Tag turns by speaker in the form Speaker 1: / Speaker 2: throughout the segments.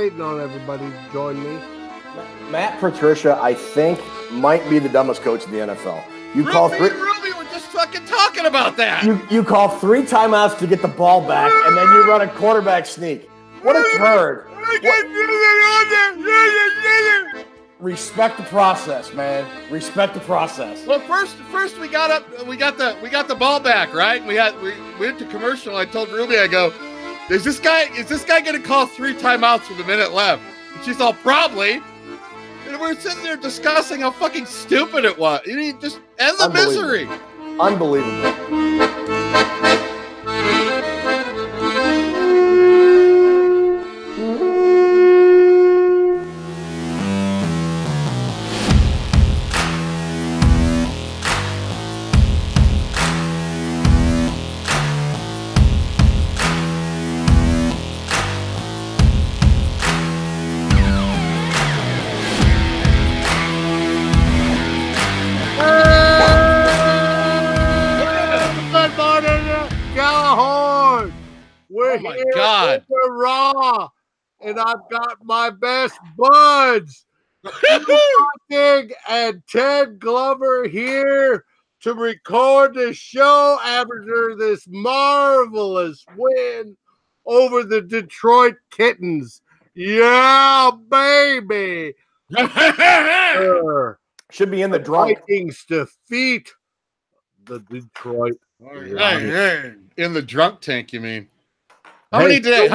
Speaker 1: waiting on everybody to join me.
Speaker 2: Matt Patricia, I think, might be the dumbest coach in the NFL.
Speaker 3: Ruby were just fucking talking about that.
Speaker 2: You call 3 timeouts to get the ball back, and then you run a quarterback sneak. What a turd! Respect the process, man. Respect the process.
Speaker 3: Well, first we got the ball back, right? We went to commercial. I told Ruby, I go, is this guy going to call 3 timeouts with a minute left? And she's all, probably. And we're sitting there discussing how fucking stupid it was. You mean, just end the misery.
Speaker 2: Unbelievable.
Speaker 1: Gjallarhon. We're
Speaker 3: Oh my
Speaker 1: here
Speaker 3: God.
Speaker 1: with the Raw, and I've got my best buds, King and Ted Glover, here to record the show after this marvelous win over the Detroit Kittens. Yeah, baby.
Speaker 2: Should be in the drunk.
Speaker 1: Vikings defeat the Detroit.
Speaker 3: Hey, in the drunk tank, you mean? How many beers,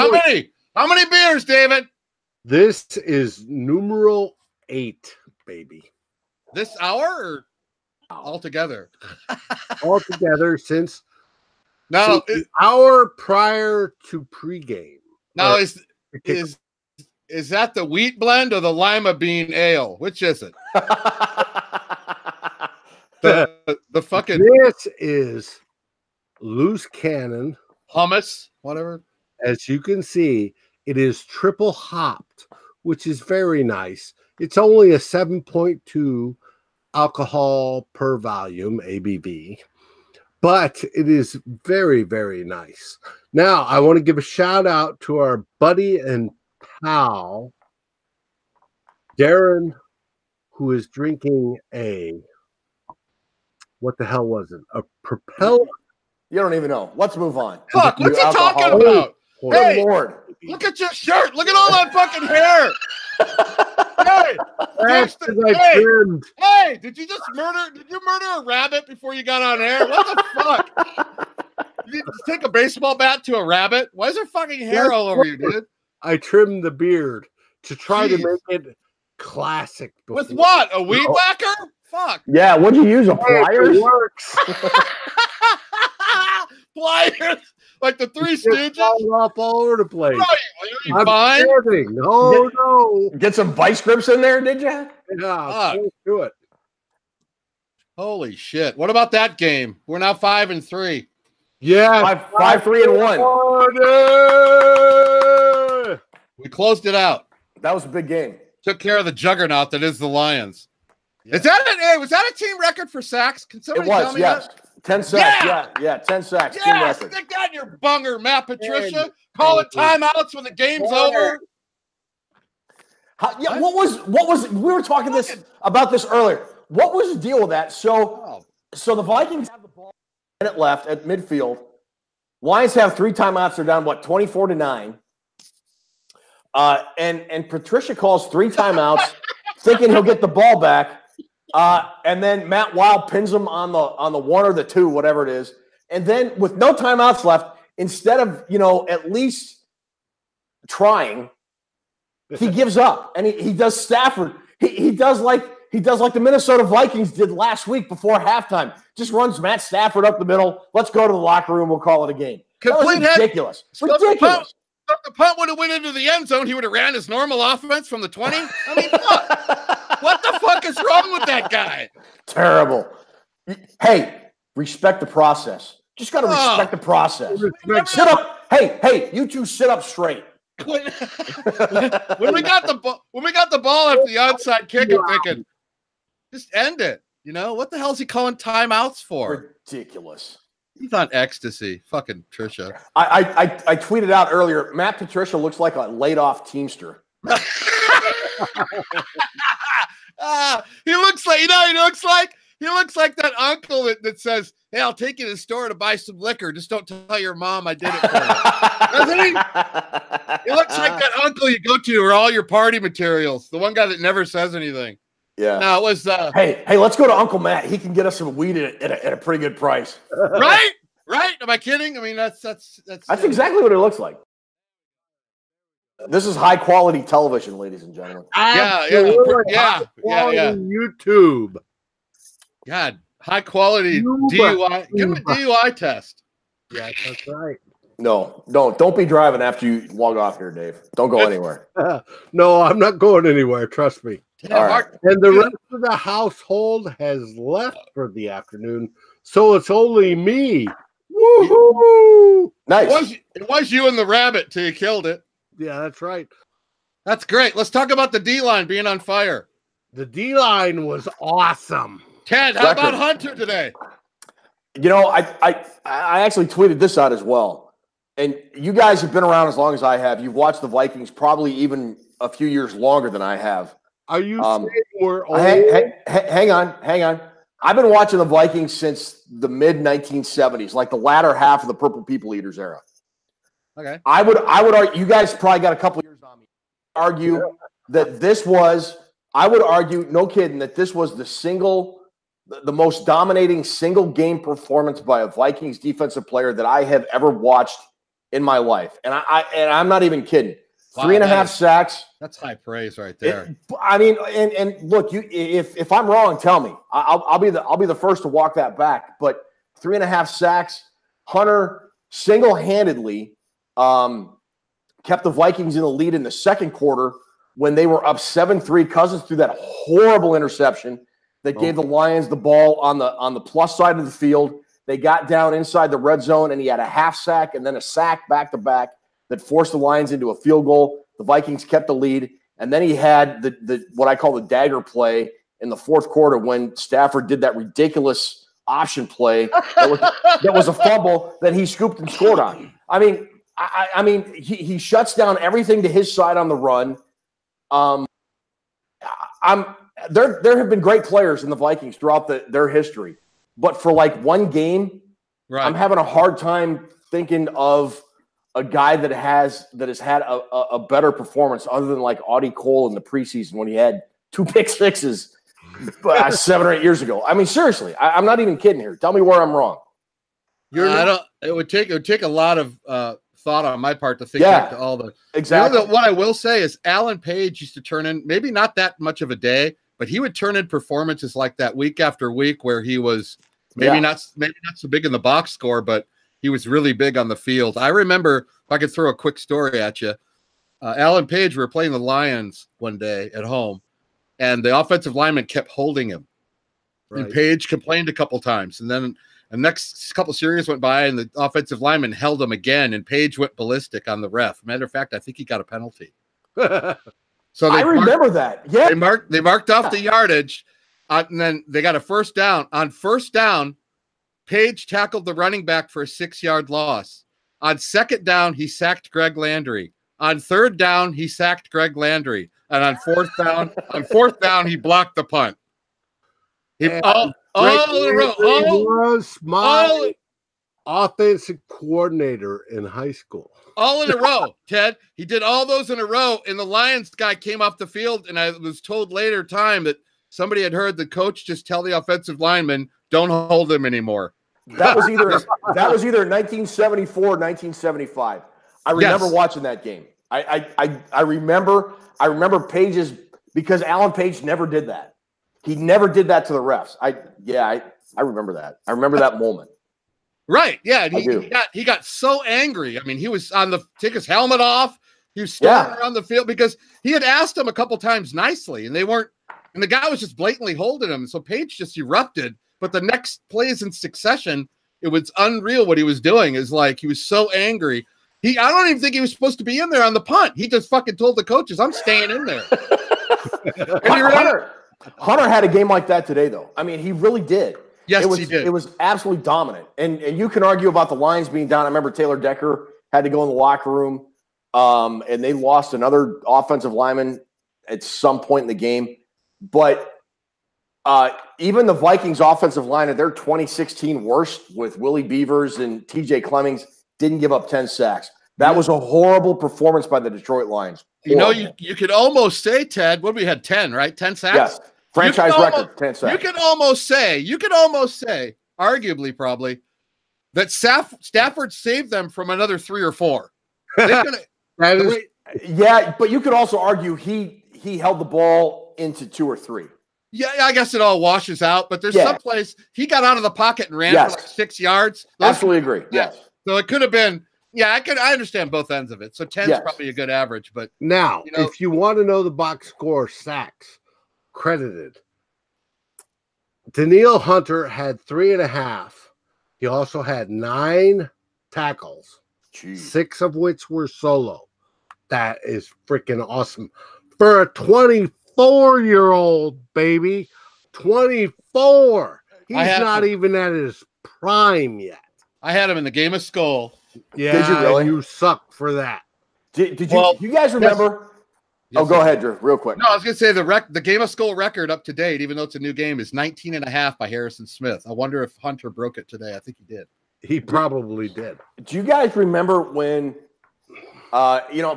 Speaker 3: David?
Speaker 1: This is numeral 8, baby.
Speaker 3: This hour or altogether?
Speaker 1: Altogether since
Speaker 3: the
Speaker 1: hour prior to pregame.
Speaker 3: Now is that the wheat blend or the lima bean ale? Which is it? the fucking
Speaker 1: This is loose cannon
Speaker 3: hummus, whatever.
Speaker 1: As you can see, it is triple hopped, which is very nice. It's only a 7.2 alcohol per volume, ABV, but it is very, very nice. Now, I want to give a shout out to our buddy and pal, Darren, who is drinking what the hell was it? A Propeller.
Speaker 2: You don't even know. Let's move on.
Speaker 3: Fuck, what's he talking about?
Speaker 2: Hey, Lord.
Speaker 3: Look at your shirt. Look at all that fucking hair. Hey, did you murder a rabbit before you got on air? What the fuck? You just take a baseball bat to a rabbit? Why is there fucking hair all over you, dude?
Speaker 1: I trimmed the beard to try to make it classic.
Speaker 3: With what? A weed whacker? Fuck.
Speaker 2: Yeah, what'd you use? A pliers?
Speaker 1: It works.
Speaker 3: Pliers? Like the Three Stooges?
Speaker 1: Off all over the place.
Speaker 3: Are you fine?
Speaker 1: No.
Speaker 2: Get some vice grips in there, did you?
Speaker 1: Yeah, do it.
Speaker 3: Holy shit. What about that game? We're now 5-3.
Speaker 1: Yeah.
Speaker 2: 5-3-1.
Speaker 3: We closed it out.
Speaker 2: That was a big game.
Speaker 3: Took care of the juggernaut that is the Lions. Yeah. Was that a team record for sacks? Can somebody tell me that?
Speaker 2: 10 sacks. Yeah, 10 sacks.
Speaker 3: Yeah,
Speaker 2: team record.
Speaker 3: stick that in your bunger, Matt Patricia. Call it timeouts when the game's over.
Speaker 2: What was we were talking about this earlier. What was the deal with that? So the Vikings have the ball, a minute left at midfield. Lions have 3 timeouts. They're down 24-9. And Patricia calls 3 timeouts, thinking he'll get the ball back. And then Matt Wild pins him on the 1 or the 2, whatever it is. And then with no timeouts left, instead of, at least trying, he gives up. And he does Stafford. He does like the Minnesota Vikings did last week before halftime. Just runs Matt Stafford up the middle. Let's go to the locker room. We'll call it a game. Ridiculous. Ridiculous.
Speaker 3: If the punt would have went into the end zone, he would have ran his normal offense from the 20. I mean, fuck. What the fuck is wrong with that guy?
Speaker 2: Terrible. Hey, respect the process. Just got to respect the process. Sit up. Hey, you two sit up straight.
Speaker 3: When we got the ball after the onside kick, I'm thinking, just end it. What the hell is he calling timeouts for?
Speaker 2: Ridiculous.
Speaker 3: He's on ecstasy. Fucking Trisha.
Speaker 2: I tweeted out earlier, Matt Patricia looks like a laid-off Teamster.
Speaker 3: He looks like, he looks like that uncle that says, "Hey, I'll take you to the store to buy some liquor. Just don't tell your mom I did it for you." Doesn't he? He looks like that uncle you go to for all your party materials. The one guy that never says anything.
Speaker 2: Yeah.
Speaker 3: No, it was.
Speaker 2: Hey, let's go to Uncle Matt. He can get us some weed at a pretty good price.
Speaker 3: Right? Am I kidding? I mean, that's
Speaker 2: exactly what it looks like. This is high quality television, ladies and gentlemen.
Speaker 3: Yeah.
Speaker 1: YouTube.
Speaker 3: God, high quality DUI. Give him a DUI test.
Speaker 1: Yeah, that's right.
Speaker 2: No, don't be driving after you log off here, Dave. Don't go anywhere.
Speaker 1: No, I'm not going anywhere. Trust me.
Speaker 2: All right.
Speaker 1: And the rest of the household has left for the afternoon, so it's only me. Woohoo!
Speaker 2: Nice.
Speaker 3: It was you and the rabbit till you killed it.
Speaker 1: Yeah, that's right.
Speaker 3: That's great. Let's talk about the D-line being on fire.
Speaker 1: The D-line was awesome.
Speaker 3: Ted, how about Hunter today?
Speaker 2: You know, I actually tweeted this out as well. And you guys have been around as long as I have. You've watched the Vikings probably even a few years longer than I have.
Speaker 1: Are you saying we're old?
Speaker 2: Hang on. I've been watching the Vikings since the mid-1970s, like the latter half of the Purple People Eaters era.
Speaker 3: Okay.
Speaker 2: I would argue, you guys probably got a couple years on me. That this was, I would argue, no kidding, that this was the most dominating single game performance by a Vikings defensive player that I have ever watched in my life. And I'm not even kidding. Wow, 3.5 sacks.
Speaker 3: That's high praise right there.
Speaker 2: And look, if I'm wrong, tell me. I'll be the first to walk that back. But 3.5 sacks, Hunter single-handedly kept the Vikings in the lead in the second quarter when they were up 7-3. Cousins threw that horrible interception that gave the Lions the ball on the plus side of the field. They got down inside the red zone, and he had a half sack and then a sack back-to-back that forced the Lions into a field goal. The Vikings kept the lead, and then he had the what I call the dagger play in the fourth quarter when Stafford did that ridiculous option play that was a fumble that he scooped and scored on. I mean, he shuts down everything to his side on the run. There have been great players in the Vikings throughout their history, but for like one game, right, I'm having a hard time thinking of a guy that has had a better performance other than like Audie Cole in the preseason when he had 2 pick sixes 7 or 8 years ago. I mean, seriously, I'm not even kidding here. Tell me where I'm wrong.
Speaker 3: It would take a lot of thought on my part to think back to all the
Speaker 2: exactly.
Speaker 3: You know, what I will say is Alan Page used to turn in maybe not that much of a day, but he would turn in performances like that week after week where he was maybe not so big in the box score, but he was really big on the field. I remember, if I could throw a quick story at you, Alan Page, we were playing the Lions one day at home, and the offensive lineman kept holding him. Right. And Page complained a couple times, and then the next couple series went by, and the offensive lineman held him again, and Page went ballistic on the ref. Matter of fact, I think he got a penalty. So
Speaker 2: I remember that. Yeah,
Speaker 3: they marked off the yardage, and then they got a first down. On first down, Page tackled the running back for a 6-yard loss. On second down, he sacked Greg Landry. On third down, he sacked Greg Landry, and on fourth down, he blocked the punt. All in a row.
Speaker 1: Was my offensive coordinator in high school.
Speaker 3: All in a row, Ted. He did all those in a row, and the Lions guy came off the field, and I was told later time that somebody had heard the coach just tell the offensive lineman, "Don't hold him anymore."
Speaker 2: That was either 1974 or 1975. I remember watching that game. I remember Page's, because Alan Page never did that. He never did that to the refs. I remember that. I remember that moment.
Speaker 3: Right. Yeah. He got so angry. I mean, he was take his helmet off. He was storming around the field because he had asked him a couple times nicely, and the guy was just blatantly holding him. So Page just erupted. But the next plays in succession, it was unreal what he was doing. Is like he was so angry. I don't even think he was supposed to be in there on the punt. He just fucking told the coaches, "I'm staying in there."
Speaker 2: Hunter had a game like that today, though. I mean, he really did.
Speaker 3: Yes, he did.
Speaker 2: It was absolutely dominant. And you can argue about the Lions being down. I remember Taylor Decker had to go in the locker room and they lost another offensive lineman at some point in the game. But even the Vikings offensive line at their 2016 worst with Willie Beavers and TJ Clemmings didn't give up 10 sacks. That was a horrible performance by the Detroit Lions. Horrible.
Speaker 3: You know, you could almost say, Ted, what we had 10, right? 10 sacks?
Speaker 2: Yes. Franchise record, 10 sacks.
Speaker 3: You could almost say, arguably probably, that Stafford saved them from another 3 or 4.
Speaker 2: Yeah, but you could also argue he held the ball into 2 or 3.
Speaker 3: Yeah, I guess it all washes out, but there's some place he got out of the pocket and ran for like 6 yards.
Speaker 2: Absolutely agree. Yes.
Speaker 3: So it could have been, I understand both ends of it. So 10 is probably a good average. But
Speaker 1: now, if you want to know the box score, sacks credited, Danielle Hunter had 3.5. He also had 9 tackles, 6 of which were solo. That is freaking awesome for a 24-year-old baby. 24. He's not even at his prime yet.
Speaker 3: I had him in the game of Skull.
Speaker 1: Yeah,
Speaker 2: did you really?
Speaker 1: You suck for that.
Speaker 2: Did you? Well, you guys remember? Yes, go ahead, Drew, real quick.
Speaker 3: No, I was going to say the game of Skull record up to date, even though it's a new game, is 19.5 by Harrison Smith. I wonder if Hunter broke it today. I think he did.
Speaker 1: He probably did.
Speaker 2: Do you guys remember when,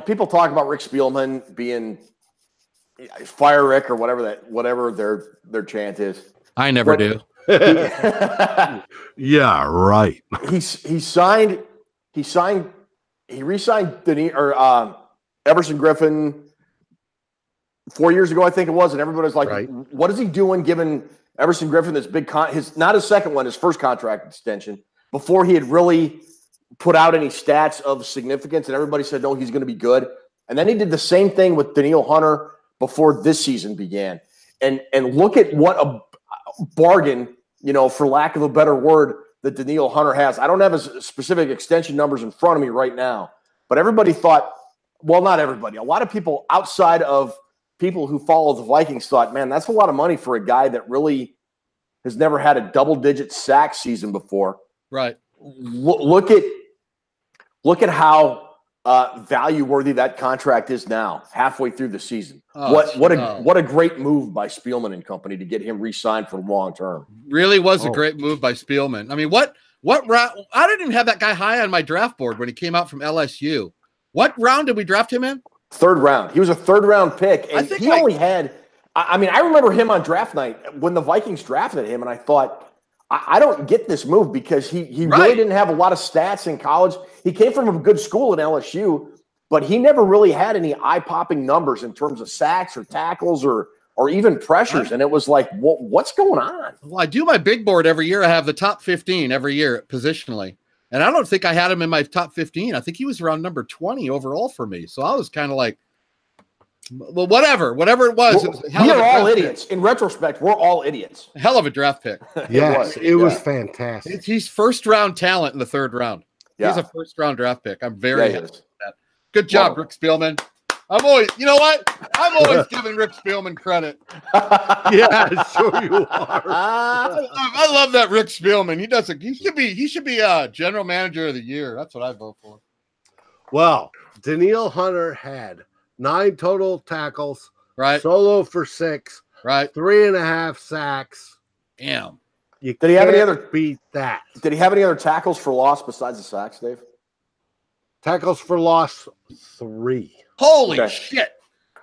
Speaker 2: people talk about Rick Spielman being Fire Rick or whatever their chant is?
Speaker 3: I never do.
Speaker 1: Yeah, right.
Speaker 2: He re-signed Everson Griffen 4 years ago, I think it was, and everybody was like, what is he doing giving Everson Griffen this big not his second one, his first contract extension, before he had really put out any stats of significance, and everybody said, no, he's going to be good. And then he did the same thing with Danielle Hunter before this season began. And look at what a bargain, for lack of a better word, that Danielle Hunter has. I don't have his specific extension numbers in front of me right now, but everybody thought, well, not everybody, a lot of people outside of people who follow the Vikings thought, man, that's a lot of money for a guy that really has never had a double-digit sack season before.
Speaker 3: Right.
Speaker 2: Look at how value-worthy that contract is now, halfway through the season. What a great move by Spielman and company to get him re-signed for long term.
Speaker 3: Really was a great move by Spielman. I mean, what round? I didn't even have that guy high on my draft board when he came out from LSU. What round did we draft him in?
Speaker 2: 3rd round. He was a 3rd-round pick, and he only had. I mean, I remember him on draft night when the Vikings drafted him, and I thought, I don't get this move because he really didn't have a lot of stats in college. He came from a good school at LSU, but he never really had any eye-popping numbers in terms of sacks or tackles or even pressures. And it was like, what's going on?
Speaker 3: Well, I do my big board every year. I have the top 15 every year positionally. And I don't think I had him in my top 15. I think he was around number 20 overall for me. So I was kind of like, well, whatever it was.
Speaker 2: We are all idiots. In retrospect, we're all idiots.
Speaker 3: Hell of a draft pick.
Speaker 1: Yes, it was fantastic.
Speaker 3: He's first-round talent in the 3rd round. Yeah. He's a first-round draft pick. I'm very happy with that. Good job, Rick Spielman. I'm always giving Rick Spielman credit.
Speaker 1: Yeah, sure you are.
Speaker 3: I love that Rick Spielman. He should be general manager of the year. That's what I vote for.
Speaker 1: Well, Danielle Hunter had 9 total tackles,
Speaker 3: right?
Speaker 1: Solo for 6,
Speaker 3: right?
Speaker 1: 3.5 sacks.
Speaker 3: Damn.
Speaker 1: Did he have any other beat that?
Speaker 2: Did he have any other tackles for loss besides the sacks, Dave?
Speaker 1: Tackles for loss 3.
Speaker 3: Holy shit.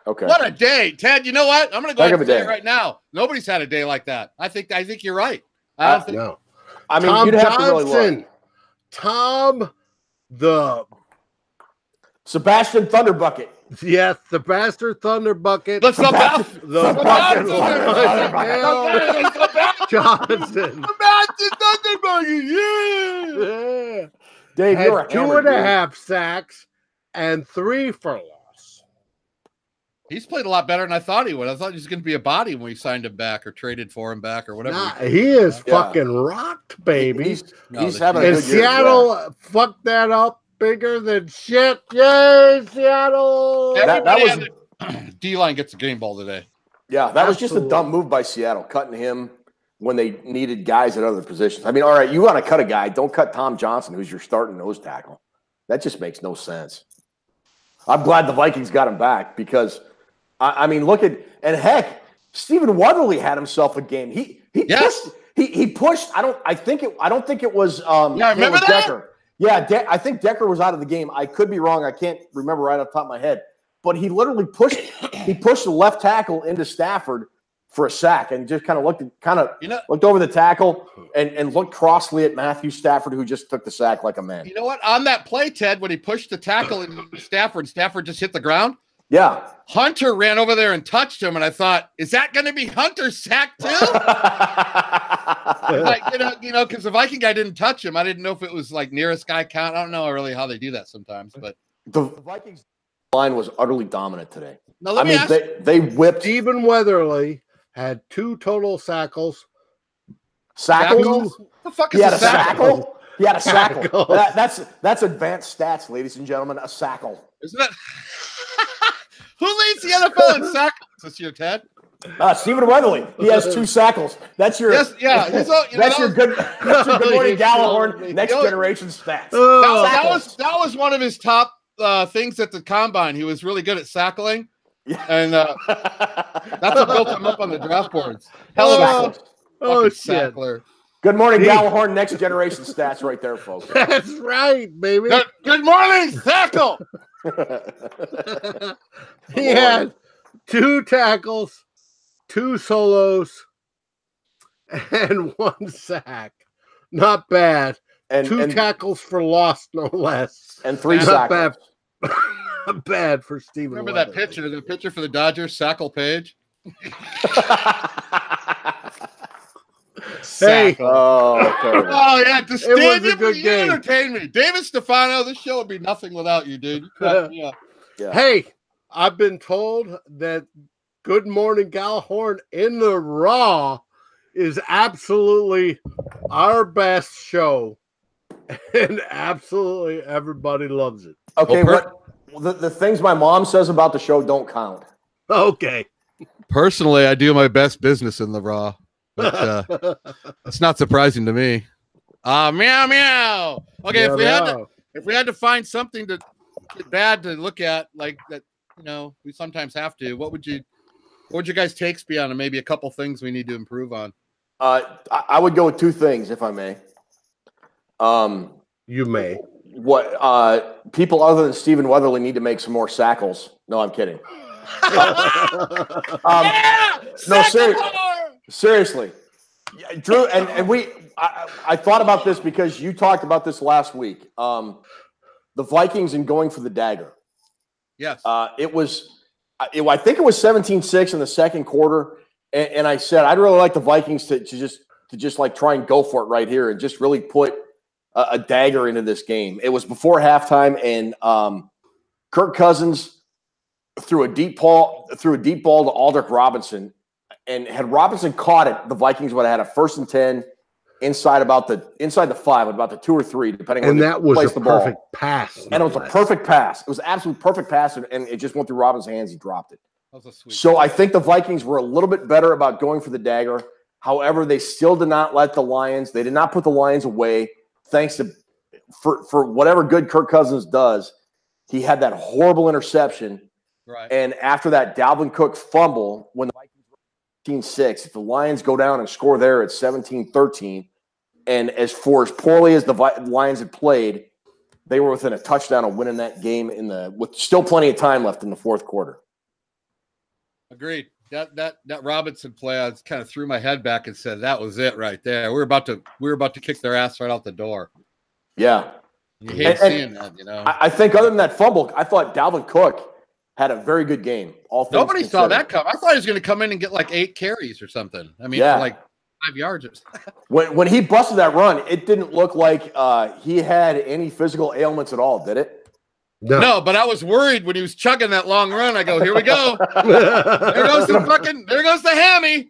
Speaker 2: Okay.
Speaker 3: What a day. Ted, you know what? I'm going to go ahead and say it right now. Nobody's had a day like that. I think you're right. I don't think.
Speaker 1: No.
Speaker 2: I mean,
Speaker 1: Tom
Speaker 2: you'd have
Speaker 1: Johnson,
Speaker 2: to really look.
Speaker 1: Tom the
Speaker 2: Sebastian Thunderbucket.
Speaker 1: Yes, the bastard Thunderbucket.
Speaker 3: Let's
Speaker 1: the
Speaker 3: bucket.
Speaker 1: Johnson.
Speaker 3: Sebastian Thunderbucket.
Speaker 1: Yeah.
Speaker 2: Dave,
Speaker 1: had
Speaker 2: you're a
Speaker 1: 2.5 sacks and 3 for loss.
Speaker 3: He's played a lot better than I thought he would. I thought he was going to be a body when we signed him back or traded for him back or whatever.
Speaker 1: Nah, he is fucking rocked, baby.
Speaker 2: He's having a good year.
Speaker 1: Seattle fucked that up bigger than shit. Yay, Seattle!
Speaker 2: That was
Speaker 3: D-line gets a game ball today.
Speaker 2: Yeah, that was just a dumb move by Seattle, cutting him when they needed guys at other positions. I mean, all right, you want to cut a guy, don't cut Tom Johnson, who's your starting nose tackle. That just makes no sense. I'm glad the Vikings got him back because, I mean, look at – and heck, Stephen Weatherly had himself a game. He pushed. I don't think it was
Speaker 3: remember that?
Speaker 2: Decker. Yeah, I think Decker was out of the game. I could be wrong. I can't remember right off the top of my head. But he literally pushed the left tackle into Stafford for a sack and just kind of looked over the tackle and looked crossly at Matthew Stafford, who just took the sack like a man.
Speaker 3: You know what? On that play, Ted, when he pushed the tackle in Stafford just hit the ground.
Speaker 2: Yeah.
Speaker 3: Hunter ran over there and touched him, and I thought, is that going to be Hunter's sack too? Because the Viking guy didn't touch him. I didn't know if it was like nearest guy count. I don't know really how they do that sometimes, but
Speaker 2: the Vikings line was utterly dominant today.
Speaker 3: Now,
Speaker 2: they whipped.
Speaker 1: Stephen Weatherly had 2 total sackles.
Speaker 2: Sackles?
Speaker 3: What the fuck is a sackle?
Speaker 2: He had a sackle. That's advanced stats, ladies and gentlemen. A sackle.
Speaker 3: Isn't that? Who leads the NFL in sackles this year, Ted?
Speaker 2: Stephen Weatherly. He has 2 sackles. That's your
Speaker 3: that's
Speaker 2: your good morning Gjallarhon next generation stats.
Speaker 3: That was one of his top things at the combine. He was really good at sackling.
Speaker 2: Yeah.
Speaker 3: And that's what built him up on the draft boards. Hell of a sackler.
Speaker 2: Good morning, Gjallarhon. Next generation stats right there, folks.
Speaker 1: That's right, baby.
Speaker 3: Good morning, Sackle.
Speaker 1: He had 2 tackles, 2 solos, and 1 sack. Not bad. And 2 tackles for loss, no less.
Speaker 2: And 3 sacks.
Speaker 1: Not bad for Stephen.
Speaker 3: Remember that picture? The picture for the Dodgers, Sackle Page.
Speaker 1: Hey.
Speaker 2: Oh
Speaker 3: yeah,
Speaker 1: it was a good game.
Speaker 3: Entertain me, David Stefano. This show would be nothing without you, dude. Yeah.
Speaker 1: Hey, I've been told that Good Morning Gjallarhon in the Raw is absolutely our best show, and absolutely everybody loves it.
Speaker 2: Okay, the things my mom says about the show don't count.
Speaker 1: Okay.
Speaker 3: Personally, I do my best business in the Raw. But it's not surprising to me. Meow meow. Okay, if we had to find something bad to look at, like that, we sometimes have to. What would your guys' takes be on, and maybe a couple things we need to improve on?
Speaker 2: I would go with 2 things, if I may.
Speaker 1: You may.
Speaker 2: What people other than Stephen Weatherly need to make some more sackles. No, I'm kidding. Seriously, Drew, and I thought about this because you talked about this last week. The Vikings and going for the dagger.
Speaker 3: Yes.
Speaker 2: I think it was 17-6 in the second quarter, and I said I'd really like the Vikings to just like try and go for it right here and just really put a dagger into this game. It was before halftime, and Kirk Cousins threw a deep ball to Aldrick Robinson. And had Robinson caught it, the Vikings would have had a 1st and 10 inside the 5, about the 2 or 3, depending on
Speaker 1: and
Speaker 2: where
Speaker 1: that
Speaker 2: they
Speaker 1: was
Speaker 2: placed
Speaker 1: a
Speaker 2: the ball.
Speaker 1: perfect pass.
Speaker 2: And it was a perfect pass. It was an absolute perfect pass, and it just went through Robinson's hands. He dropped it.
Speaker 3: That was a sweet
Speaker 2: so I think the Vikings were a little bit better about going for the dagger. However, they still did not let the Lions. They did not put the Lions away. Thanks to for whatever good Kirk Cousins does, he had that horrible interception.
Speaker 3: Right.
Speaker 2: And after that Dalvin Cook fumble, when the Vikings 17-6. If the Lions go down and score there at 17-13, and as poorly as the Lions had played, they were within a touchdown of winning that game with still plenty of time left in the 4th quarter.
Speaker 3: Agreed. That Robinson play, I kind of threw my head back and said that was it right there. We were about to kick their ass right out the door.
Speaker 2: Yeah.
Speaker 3: You hate seeing that,
Speaker 2: I think other than that fumble, I thought Dalvin Cook had a very good game.
Speaker 3: Nobody saw that come. I thought he was going to come in and get like 8 carries or something. I mean, for like 5 yards.
Speaker 2: When he busted that run, it didn't look like he had any physical ailments at all, did it?
Speaker 3: No, but I was worried when he was chugging that long run. I go, here we go. There goes the hammy.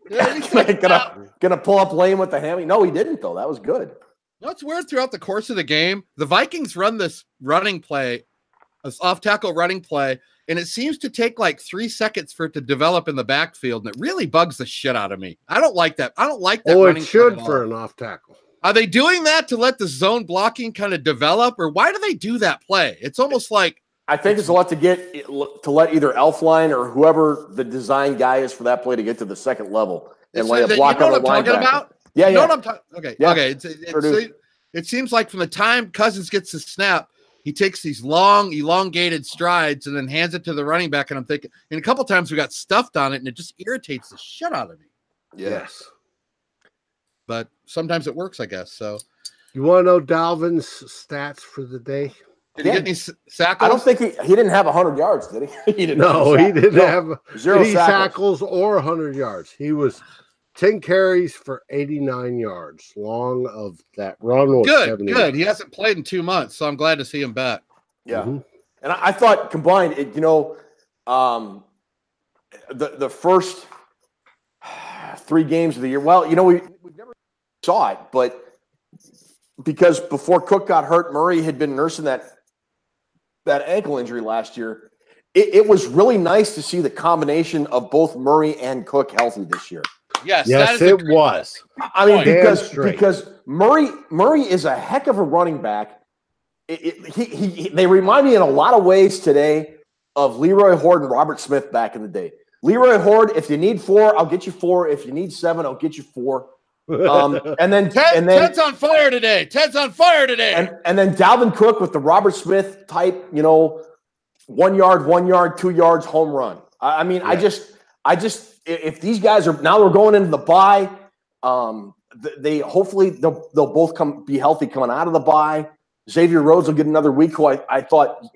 Speaker 2: Gonna pull up lane with the hammy. No, he didn't though. That was good.
Speaker 3: What's weird throughout the course of the game, the Vikings run this running play, this off-tackle running play, and it seems to take like 3 seconds for it to develop in the backfield, and it really bugs the shit out of me. I don't like that. I don't like that.
Speaker 1: Oh, it should for an off-tackle.
Speaker 3: Are they doing that to let the zone blocking kind of develop, or why do they do that play? It's almost like
Speaker 2: I think it's a lot to let either Elfline or whoever the design guy is for that play to get to the second level and lay a block on the linebacker. Yeah,
Speaker 3: you know what I'm talking. Okay,
Speaker 2: yeah,
Speaker 3: okay. It seems like from the time Cousins gets the snap, he takes these long, elongated strides and then hands it to the running back. And I'm thinking, and a couple times we got stuffed on it, and it just irritates the shit out of me.
Speaker 2: Yes,
Speaker 3: but sometimes it works, I guess. So,
Speaker 1: you want to know Dalvin's stats for the day?
Speaker 3: Did he get any sackles?
Speaker 2: I don't think he didn't have 100 yards, did he?
Speaker 1: He didn't have zero tackles or 100 yards. He was 10 carries for 89 yards. Long of that run was
Speaker 3: good.
Speaker 1: 70
Speaker 3: Good.
Speaker 1: yards.
Speaker 3: He hasn't played in 2 months, so I'm glad to see him back.
Speaker 2: Yeah, and I thought combined, the first 3 games of the year. Well, we never saw it, but because before Cook got hurt, Murray had been nursing that ankle injury last year. It was really nice to see the combination of both Murray and Cook healthy this year.
Speaker 1: Yes, it was.
Speaker 2: I mean, because Murray is a heck of a running back. They remind me in a lot of ways today of Leroy Hoard and Robert Smith back in the day. Leroy Hoard, if you need 4, I'll get you 4. If you need 7, I'll get you 4. And then
Speaker 3: Ted's on fire today. Ted's on fire today.
Speaker 2: And then Dalvin Cook with the Robert Smith type, 1 yard, 2 yards home run. I mean, I just if these guys are now we're going into the bye, they hopefully they'll both be healthy coming out of the bye. Xavier Rhodes will get another week. Who I thought,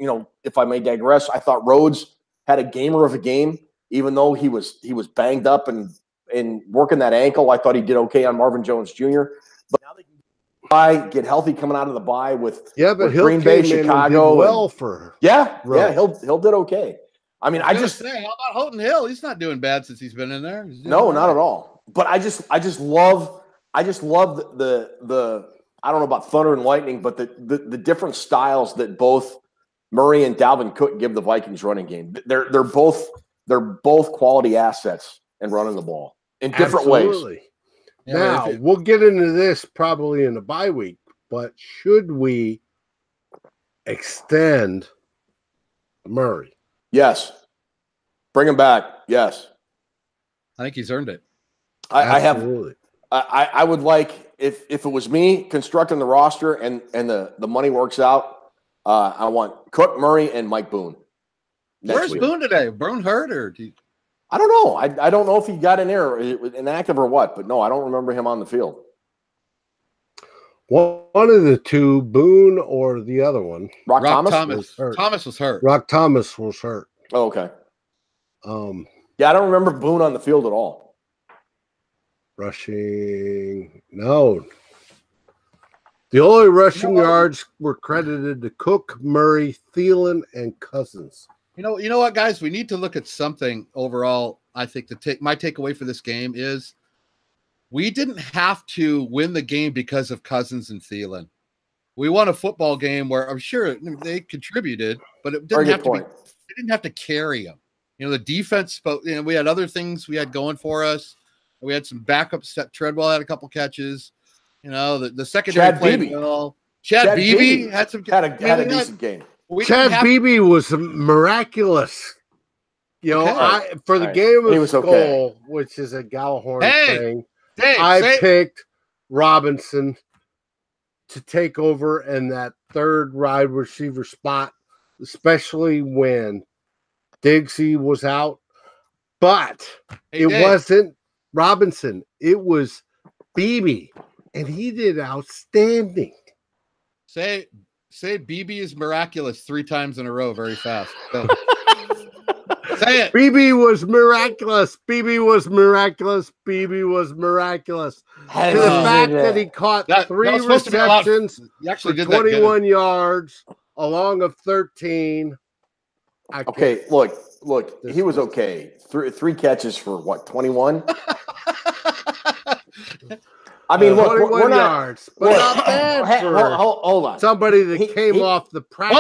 Speaker 2: if I may digress, I thought Rhodes had a gamer of a game, even though he was banged up and working that ankle. I thought he did okay on Marvin Jones Jr. But now they can get healthy coming out of the bye with Green Bay, Chicago.
Speaker 1: Well for
Speaker 2: Rhodes. He'll did okay. I mean,
Speaker 3: how about Houghton Hill? He's not doing bad since he's been in there.
Speaker 2: No, not at all. But I just love the I don't know about thunder and lightning, but the different styles that both Murray and Dalvin Cook give the Vikings running game. They're both quality assets in running the ball in different ways.
Speaker 1: Now, we'll get into this probably in the bye week, but should we extend Murray?
Speaker 2: Yes. Bring him back. Yes.
Speaker 3: I think he's earned it.
Speaker 2: I would like, if it was me constructing the roster and the money works out, I want Cook, Murray, and Mike Boone.
Speaker 3: Where's Boone today? Boone hurt or
Speaker 2: I don't know. I don't know if he got in there inactive or what, but no, I don't remember him on the field.
Speaker 1: One of the two, Boone or the other one.
Speaker 2: Rock Thomas
Speaker 3: was hurt.
Speaker 1: Rock Thomas was hurt.
Speaker 2: Oh, okay. Yeah, I don't remember Boone on the field at all.
Speaker 1: Rushing, no. The only rushing yards were credited to Cook, Murray, Thielen, and Cousins.
Speaker 3: You know what, guys? We need to look at something overall. I think my takeaway for this game is we didn't have to win the game because of Cousins and Thielen. We won a football game where I'm sure they contributed, but it didn't have to be. They didn't have to carry them. The defense. We had other things we had going for us. We had some backups. Treadwell had a couple catches. The secondary played well. Chad Beebe had a
Speaker 2: decent game.
Speaker 1: Chad Beebe was miraculous. For the game of Skull, which is a Gjallarhon thing, I picked Robinson to take over in that third wide receiver spot, especially when Diggsy was out. But it wasn't Robinson. It was Beebe, and he did outstanding.
Speaker 3: Say Beebe is miraculous 3 times in a row very fast. Say it.
Speaker 1: Beebe was miraculous. Beebe was miraculous. Beebe was miraculous. To the fact that he caught 3 receptions for 21 yards along of 13.
Speaker 2: Okay, look, he was okay. 3 catches for what, 21? I mean, look,
Speaker 1: 21
Speaker 2: we're not
Speaker 1: yards, but not bad for
Speaker 2: hold on.
Speaker 1: Somebody that came off the practice.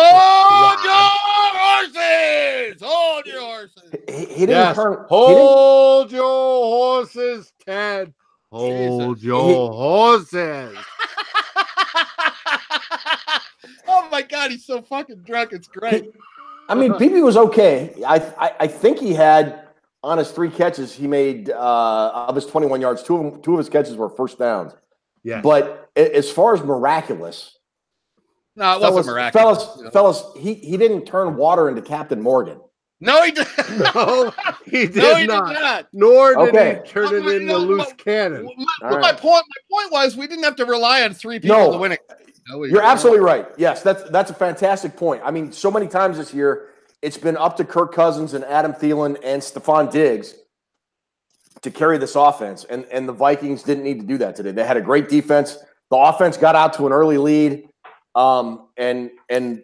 Speaker 3: Hold your horses!
Speaker 2: He didn't turn.
Speaker 1: Hold your horses, Ted. Hold your horses.
Speaker 3: Oh my God, he's so fucking drunk. It's great.
Speaker 2: I mean, Beebe was okay. I think he had on his 3 catches, he made of his 21 yards, two of his catches were first downs.
Speaker 1: Yeah.
Speaker 2: But as far as miraculous,
Speaker 3: no, it wasn't miraculous.
Speaker 2: Fellas, he didn't turn water into Captain Morgan.
Speaker 3: No, he did.
Speaker 1: No, he did not. Nor did he turn it into loose cannon.
Speaker 3: My point was we didn't have to rely on 3 people to win it. No,
Speaker 2: you're absolutely right. Yes, that's a fantastic point. I mean, so many times this year, it's been up to Kirk Cousins and Adam Thielen and Stephon Diggs to carry this offense, and the Vikings didn't need to do that today. They had a great defense. The offense got out to an early lead, and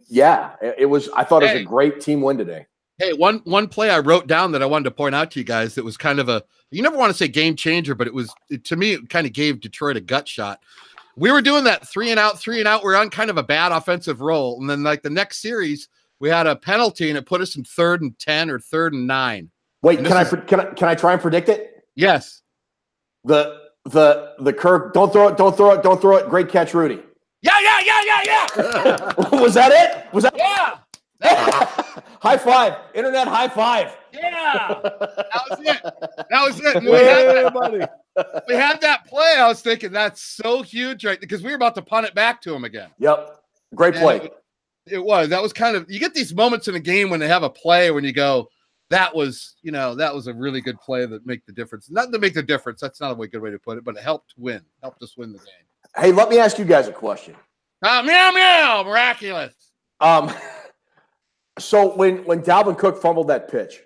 Speaker 2: yeah, it was. I thought it was a great team win today.
Speaker 3: Hey, one play I wrote down that I wanted to point out to you guys that was kind of you never want to say game changer, but to me, it kind of gave Detroit a gut shot. We were doing that 3 and out. We're on kind of a bad offensive roll. And then like the next series, we had a penalty and it put us in 3rd and 10 or 3rd and 9.
Speaker 2: Wait, can I try and predict it?
Speaker 3: Yes.
Speaker 2: The Kirk, don't throw it. Great catch, Rudy.
Speaker 3: Yeah.
Speaker 2: Was that it? Was that?
Speaker 3: Yeah.
Speaker 2: High five. Internet high five.
Speaker 3: Yeah. That was it. We had that play. I was thinking that's so huge, right? Because we were about to punt it back to him again.
Speaker 2: Yep. Great play.
Speaker 3: It was. That was kind of, you get these moments in a game when they have a play when you go, that was a really good play that make the difference. Not to make the difference. That's not a good way to put it, but it helped us win the game.
Speaker 2: Hey, let me ask you guys a question.
Speaker 3: Meow, miraculous.
Speaker 2: So when Dalvin Cook fumbled that pitch,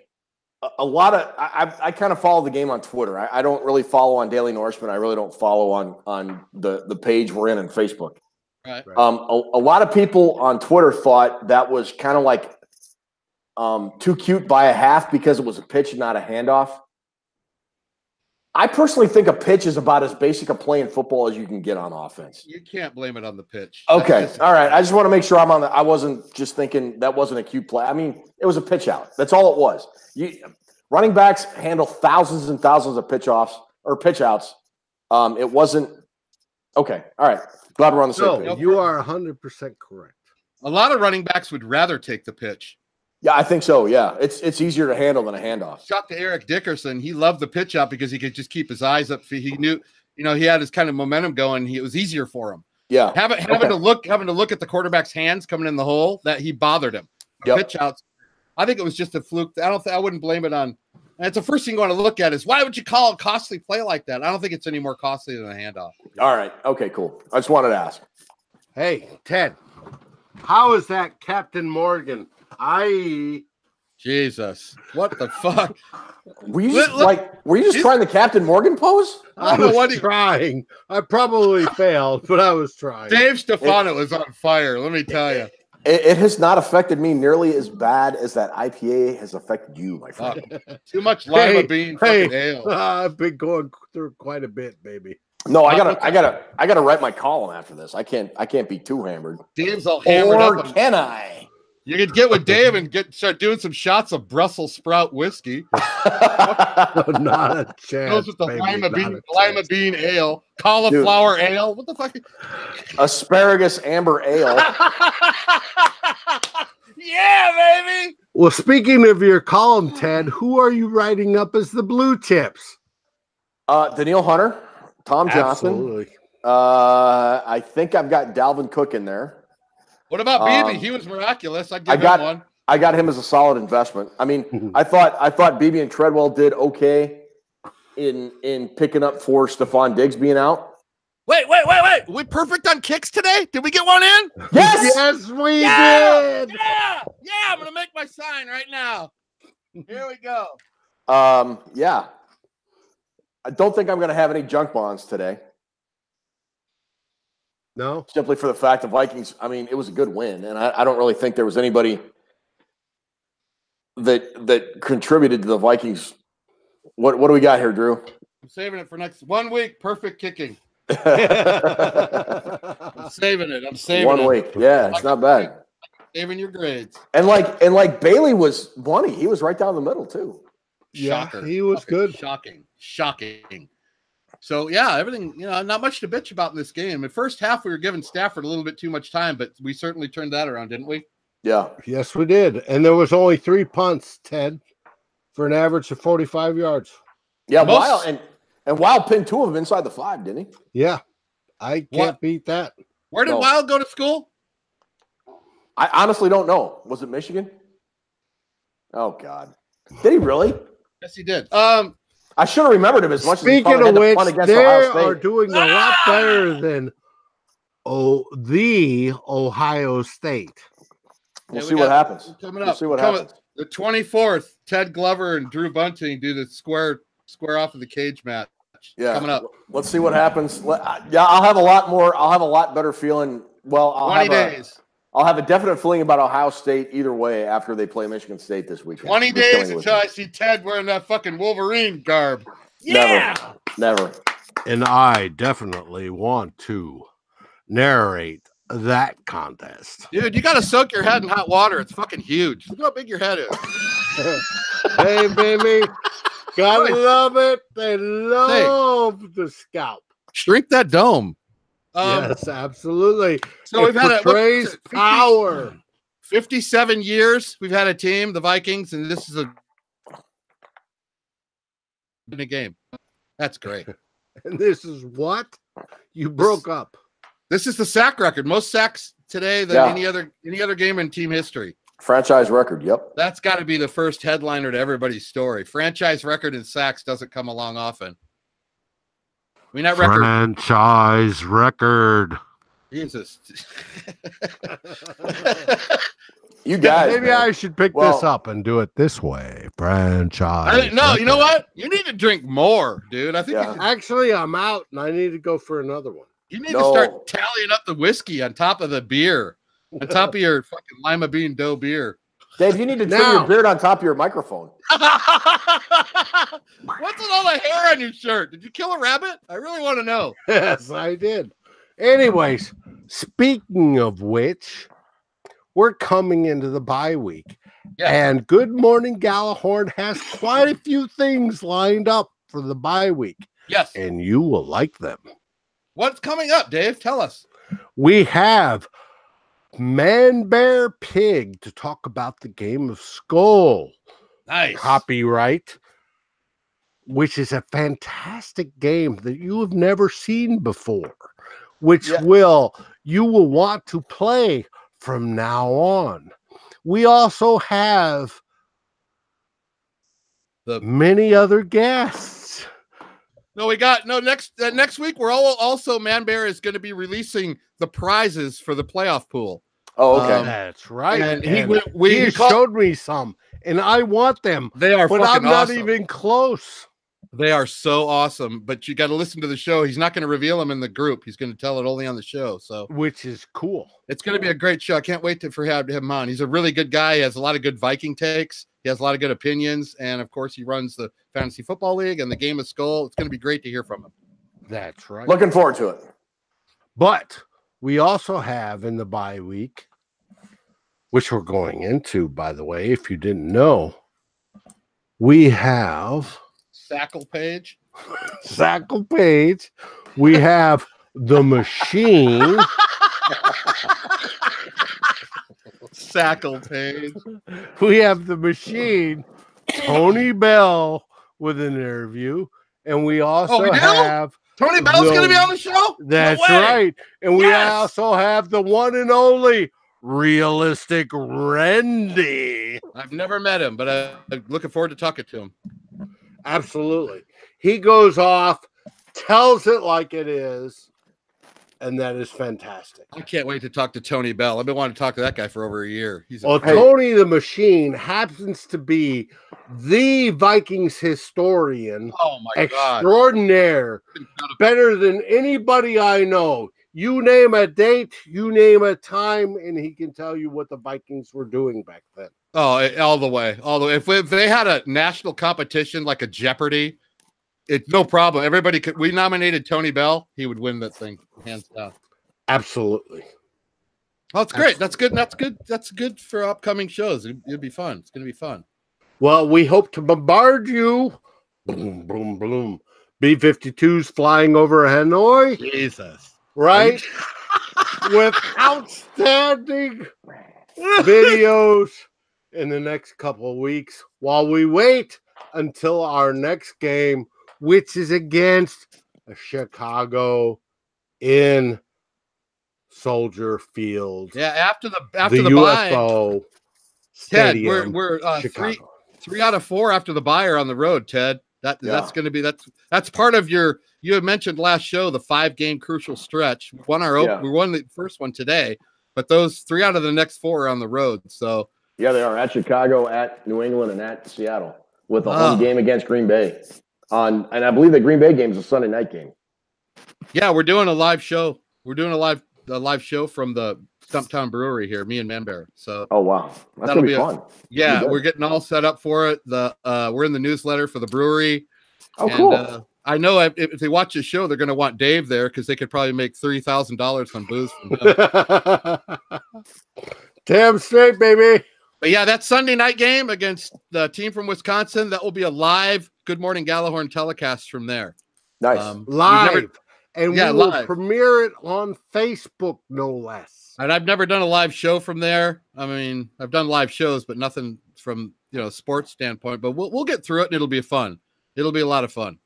Speaker 2: a lot of I kind of follow the game on Twitter. I don't really follow on Daily Norseman. I really don't follow on the page we're in on Facebook.
Speaker 3: Right.
Speaker 2: A lot of people on Twitter thought that was kind of like too cute by a half because it was a pitch and not a handoff. I personally think a pitch is about as basic a play in football as you can get on offense.
Speaker 3: You can't blame it on the pitch.
Speaker 2: Okay. All right. I just want to make sure I wasn't just thinking that wasn't a cute play. I mean, it was a pitch out. That's all it was. Running backs handle thousands and thousands of pitch outs. It wasn't okay. All right. Glad we're on the same page.
Speaker 1: You are 100% correct.
Speaker 3: A lot of running backs would rather take the pitch.
Speaker 2: Yeah, I think so. Yeah, it's easier to handle than a handoff.
Speaker 3: Shout to Eric Dickerson. He loved the pitch out because he could just keep his eyes up. He knew, he had his kind of momentum going. It was easier for him.
Speaker 2: Yeah,
Speaker 3: having to look at the quarterback's hands coming in the hole, that he bothered him. Pitch outs. I think it was just a fluke. I wouldn't blame it on. And it's the first thing you want to look at is why would you call a costly play like that? I don't think it's any more costly than a handoff.
Speaker 2: All right. Okay. Cool. I just wanted to ask.
Speaker 1: Hey, Ted, how is that Captain Morgan?
Speaker 3: Jesus, what the fuck?
Speaker 2: Were you just trying the Captain Morgan pose?
Speaker 1: I was trying. I probably failed, but I was trying.
Speaker 3: Dave Stefano is on fire. Let me tell you.
Speaker 2: It has not affected me nearly as bad as that IPA has affected you, my friend.
Speaker 3: Too much lima bean fucking ale.
Speaker 1: I've been going through quite a bit, baby.
Speaker 2: No, I gotta write my column after this. I can't be too hammered.
Speaker 3: Dave's all hammered up.
Speaker 2: Or can I?
Speaker 3: You could get with Dave and start doing some shots of Brussels sprout whiskey.
Speaker 1: Not a chance.
Speaker 3: Goes with the lima bean ale, cauliflower ale. What the fuck?
Speaker 2: Asparagus amber ale.
Speaker 3: Yeah, baby.
Speaker 1: Well, speaking of your column, Ted, who are you writing up as the blue chips?
Speaker 2: Danielle Hunter, Tom Johnson.
Speaker 1: Absolutely.
Speaker 2: I think I've got Dalvin Cook in there.
Speaker 3: What about Beebe? He was miraculous. I'd give him one.
Speaker 2: I got him as a solid investment. I mean, I thought Beebe and Treadwell did okay in picking up for Stephon Diggs being out.
Speaker 3: Wait. We perfect on kicks today? Did we get one in?
Speaker 2: Yes.
Speaker 1: Yes, we did.
Speaker 3: Yeah, I'm going to make my sign right now. Here we go.
Speaker 2: Yeah. I don't think I'm going to have any junk bonds today.
Speaker 1: No.
Speaker 2: Simply for the fact the Vikings, I mean, it was a good win, and I don't really think there was anybody that contributed to the Vikings. What do we got here, Drew?
Speaker 3: I'm saving it for next 1 week. Perfect kicking. I'm saving it.
Speaker 2: 1 week. Yeah, it's not bad.
Speaker 3: Saving your grades.
Speaker 2: And like Bailey was money. He was right down the middle too.
Speaker 3: Shocker.
Speaker 1: Yeah, he was good.
Speaker 3: Shocking. So, yeah, everything, not much to bitch about in this game. In the first half, we were giving Stafford a little bit too much time, but we certainly turned that around, didn't we?
Speaker 2: Yeah.
Speaker 1: Yes, we did. And there was only 3 punts, Ted, for an average of 45 yards.
Speaker 2: Yeah, Wild and Wild pinned 2 of them inside the 5, didn't he?
Speaker 1: Yeah. I can't beat that.
Speaker 3: Where did Wild go to school?
Speaker 2: I honestly don't know. Was it Michigan? Oh, God. Did he really?
Speaker 3: Yes, he did.
Speaker 2: I should have remembered him as much
Speaker 1: Speaking
Speaker 2: as he
Speaker 1: of which, they
Speaker 2: Ohio State.
Speaker 1: are doing a lot better than the Ohio State.
Speaker 2: We'll see what happens.
Speaker 3: Coming up.
Speaker 2: We'll see what happens.
Speaker 3: The 24th, Ted Glover and Drew Bunting do the square off of the cage match.
Speaker 2: Yeah,
Speaker 3: coming up.
Speaker 2: Let's see what happens. Yeah, I'll have a lot more. I'll have a lot better feeling. Well,
Speaker 3: 20 days.
Speaker 2: I'll have a definite feeling about Ohio State either way after they play Michigan State this weekend.
Speaker 3: 20 days until I see Ted wearing that fucking Wolverine garb.
Speaker 2: Yeah, never.
Speaker 1: And I definitely want to narrate that contest.
Speaker 3: Dude, you got to soak your head in hot water. It's fucking huge. Look how big your head is.
Speaker 1: Hey, baby. Gotta love it. They love the scalp.
Speaker 3: Shrink that dome.
Speaker 1: Yes, absolutely.
Speaker 3: So we've had
Speaker 1: portrays power.
Speaker 3: 57 years we've had a team, the Vikings, and this is a game. That's great.
Speaker 1: And this is what? You broke up.
Speaker 3: This is the sack record. Most sacks today than any other game in team history.
Speaker 2: Franchise record, yep.
Speaker 3: That's got to be the first headliner to everybody's story. Franchise record in sacks doesn't come along often. I mean, that record.
Speaker 1: Franchise record.
Speaker 3: Jesus.
Speaker 2: You guys.
Speaker 1: Maybe I should pick this up and do it this way. Franchise.
Speaker 3: No, you know what? You need to drink more, dude. I think
Speaker 1: actually I'm out and I need to go for another one.
Speaker 3: You need to start tallying up the whiskey on top of the beer, on top of your fucking lima bean dough beer.
Speaker 2: Dave, you need to trim your beard on top of your microphone.
Speaker 3: What's with all the hair on your shirt? Did you kill a rabbit? I really want to know.
Speaker 1: Yes, I did. Anyways, speaking of which, we're coming into the bye week. Yeah. And Good Morning Gjallarhon has quite a few things lined up for the bye week.
Speaker 3: Yes.
Speaker 1: And you will like them.
Speaker 3: What's coming up, Dave? Tell us.
Speaker 1: We have Man, Bear, Pig to talk about the game of Skull.
Speaker 3: Nice.
Speaker 1: Copyright, which is a fantastic game that you have never seen before, which you will want to play from now on. We also have many other guests.
Speaker 3: Next week we're also Man Bear is going to be releasing the prizes for the playoff pool.
Speaker 2: Oh, okay.
Speaker 1: That's right.
Speaker 3: And
Speaker 1: he showed me some, and I want them.
Speaker 3: They are,
Speaker 1: but I'm not even close.
Speaker 3: They are so awesome, but you got to listen to the show. He's not going to reveal them in the group. He's going to tell it only on the show. So,
Speaker 1: which is cool.
Speaker 3: It's going to be a great show. I can't wait for him on. He's a really good guy. He has a lot of good Viking takes. He has a lot of good opinions, and of course, he runs the Fantasy Football League and the Game of Skull. It's going to be great to hear from him.
Speaker 1: That's right.
Speaker 2: Looking forward to it.
Speaker 1: But we also have in the bye week, which we're going into, by the way, if you didn't know, we have
Speaker 3: Sackle Page.
Speaker 1: We have the Machine.
Speaker 3: Sackle Page.
Speaker 1: We have the Machine, Tony Bell with an interview, and we also have
Speaker 3: Tony Bell's going to be on the show.
Speaker 1: That's right, and we also have the one and only Realistic Randy.
Speaker 3: I've never met him, but I'm looking forward to talking to him.
Speaker 1: Absolutely, he goes off, tells it like it is. And that is fantastic.
Speaker 3: I can't wait to talk to Tony Bell. I've been wanting to talk to that guy for over a year.
Speaker 1: Tony the Machine happens to be the Vikings historian.
Speaker 3: Oh my
Speaker 1: extraordinaire.
Speaker 3: God.
Speaker 1: Better than anybody I know. You name a date, you name a time, and he can tell you what the Vikings were doing back then. Oh,
Speaker 3: all the way. If they had a national competition like a Jeopardy, it's no problem. Everybody could. We nominated Tony Bell. He would win that thing, hands down.
Speaker 1: Absolutely.
Speaker 3: Oh, it's great. That's good. That's good for upcoming shows. It'll be fun. It's going to be fun.
Speaker 1: Well, we hope to bombard you. Boom, boom, boom. B-52s flying over
Speaker 3: Jesus.
Speaker 1: Right? With outstanding videos in the next couple of weeks while we wait until our next game, which is against Chicago in Soldier Field.
Speaker 3: Yeah, after the
Speaker 1: UFO
Speaker 3: bye, Ted,
Speaker 1: Stadium,
Speaker 3: we're
Speaker 1: Chicago.
Speaker 3: three out of 4 after the bye are on the road, Ted. That's going to be that's part of your. You had mentioned last show the 5-game crucial stretch. We won we won the first one today, but those 3 out of the next 4 are on the road. So
Speaker 2: yeah, they are at Chicago, at New England, and at Seattle with a home game against Green Bay. And I believe the Green Bay game is a Sunday night game.
Speaker 3: Yeah, we're doing a live show. We're doing a live show from the Stumptown Brewery here, me and Manbear. So
Speaker 2: oh wow, that'll be fun.
Speaker 3: Yeah, we're getting all set up for it. We're in the newsletter for the brewery.
Speaker 2: Oh, cool.
Speaker 3: I know if they watch the show, they're going to want Dave there because they could probably make $3,000 on booze from him.
Speaker 1: Damn straight, baby.
Speaker 3: But yeah, that Sunday night game against the team from Wisconsin, that will be a live Good Morning Gjallarhon telecast from there.
Speaker 2: Nice.
Speaker 1: Live. And we will
Speaker 3: live.
Speaker 1: premiere it on Facebook, no less.
Speaker 3: And I've never done a live show from there. I mean, I've done live shows, but nothing from sports standpoint. But we'll get through it, and it'll be fun. It'll be a lot of fun.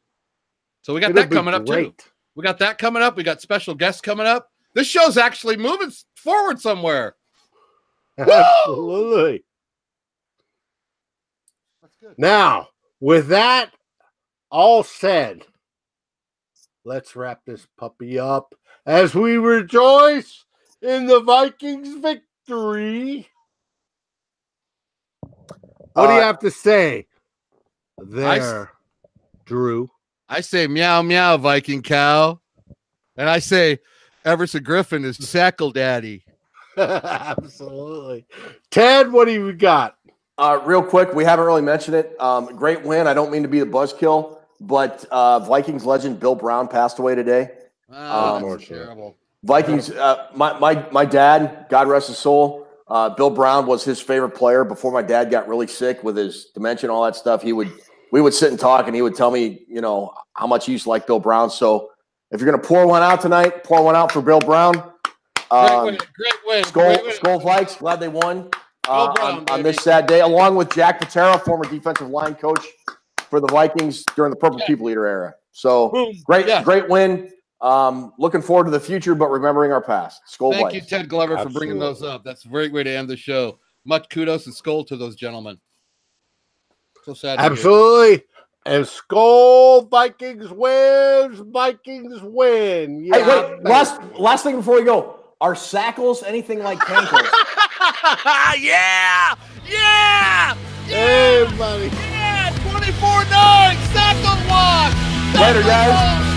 Speaker 3: So we got that coming up too. We got that coming up. We got special guests coming up. This show's actually moving forward somewhere.
Speaker 1: Absolutely.
Speaker 3: That's good.
Speaker 1: Now, with that all said, let's wrap this puppy up as we rejoice in the Vikings' victory. What do you have to say there, Drew?
Speaker 3: I say meow, meow, Viking cow. And I say Everson Griffen is Sackle Daddy.
Speaker 1: Absolutely. Ted, what do you got?
Speaker 2: Real quick, we haven't really mentioned it. Great win. I don't mean to be the buzzkill, but Vikings legend Bill Brown passed away today.
Speaker 3: That's terrible.
Speaker 2: Vikings, my dad, God rest his soul, Bill Brown was his favorite player before my dad got really sick with his dementia and all that stuff. We would sit and talk, and he would tell me, how much he used to like Bill Brown. So if you're going to pour one out tonight, pour one out for Bill Brown.
Speaker 3: Great win.
Speaker 2: Skull Vikes, glad they won on this sad day, along with Jack Patera, former defensive line coach for the Vikings during the Purple People Eater era. So great win. Looking forward to the future, but remembering our past.
Speaker 3: Thank you, Ted Glover, for bringing those up. That's a great way to end the show. Much kudos and skull to those gentlemen. So sad.
Speaker 1: Absolutely. And Skull Vikings wins. Vikings win.
Speaker 2: Yeah, hey, wait. Last thing before we go. Are Sackles anything like Cankles?
Speaker 3: Yeah!
Speaker 1: Hey, buddy.
Speaker 3: Yeah! 24-9! Sackle walk!
Speaker 2: Later, guys.